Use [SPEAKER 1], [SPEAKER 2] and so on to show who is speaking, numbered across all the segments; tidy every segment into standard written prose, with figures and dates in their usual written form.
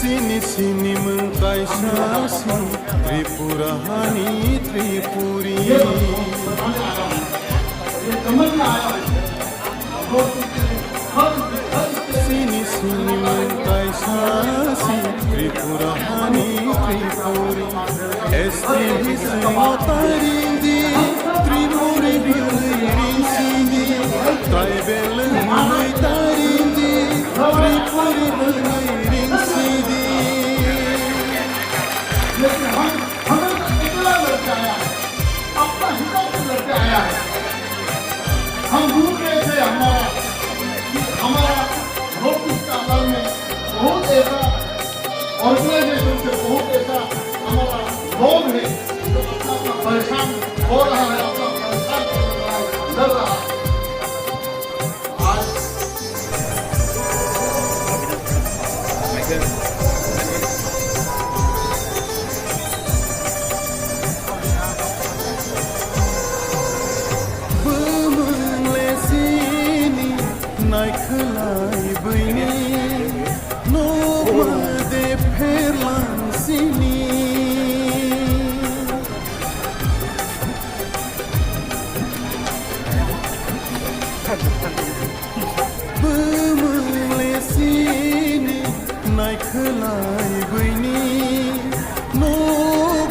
[SPEAKER 1] Sini sini mengkaisasi Tripurahani Tripuri Sini sini mengkaisasi Tripurahani Tripuri Esti hisengotarindi Tripuri bilirin sini Traibel mengaitarindi Tripuri bilirin sini
[SPEAKER 2] लेकिन हमें तो इतना लड़के आया अपना हिसाब से लड़के आया है हम ढूंढ रहे थे हमारा नोटिस का अमल में बहुत ऐसा ऑर्गेनाइजेशन से बहुत ऐसा हमारा लोग है जो अपना परेशान हो रहा है अपना परेशान लड़ रहा है
[SPEAKER 1] Naikhlai bini no made pherlan sini bumle sini naikhlai bini no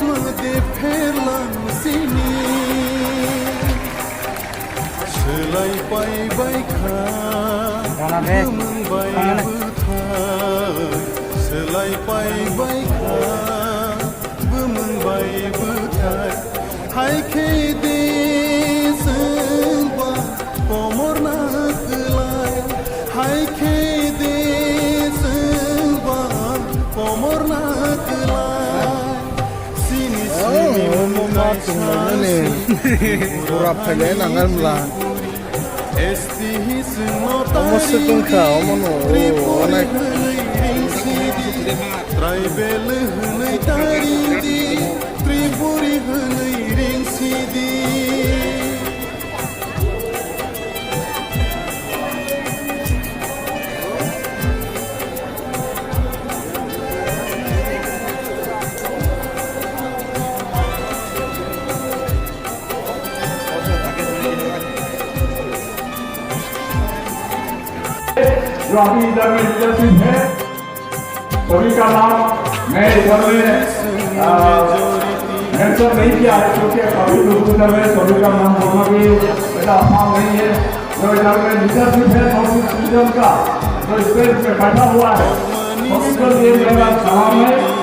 [SPEAKER 1] made pherlan sini selai pai bai kha Bai buthai selai pai bai kha bumung bai buthai hai ke de sangwa pomorna klai hai ke de sangwa pomorna klai sini sini
[SPEAKER 3] Mama tunggu pura pele nangal mula. Kamu setung kau mana? Anak.
[SPEAKER 1] Traibel hunai tarindi, Tripuri hunai rinsidi.
[SPEAKER 4] जो अभी इधर में leadership है सभी का नाम मैं इधर में मेंशन नहीं किया है क्योंकि अभी इधर में सभी का नाम बोलना भी ऐसा आसान नहीं है जो इधर में लीडरशिप है नॉर्थ रीजन का जो स्पेस में बैठा हुआ है उसके लिए मेरा सलाम है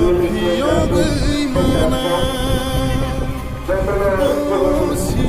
[SPEAKER 1] Yogui mana Dosi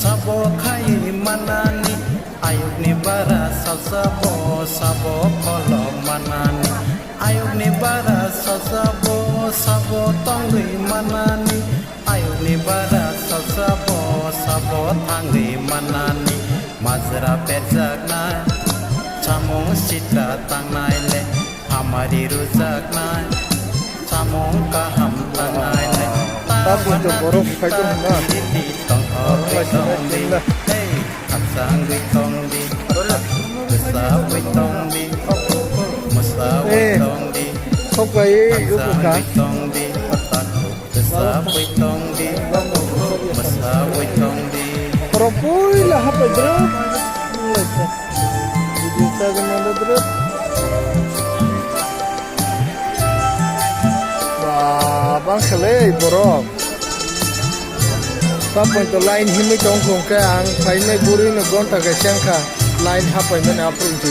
[SPEAKER 1] Sabo khai manani ayuk ni bara sabo sabo kolo manani ayuk ni bara sabo sabo tongri manani ayuk ni bara sabo sabo tangri manani mazra pejak na chamong sitra tangnai le hamari rujak na chamong kaham tangnai le
[SPEAKER 3] Tapos tu borok kaitu na. Kau kaya itu bukan? Perempuan lah apa drop? Jadi saya kena drop. Wah, bang kelai borok. Tapos tu line himi tongkong ke ang kainai buri na gonta ke sangka line hapai mana apun tu.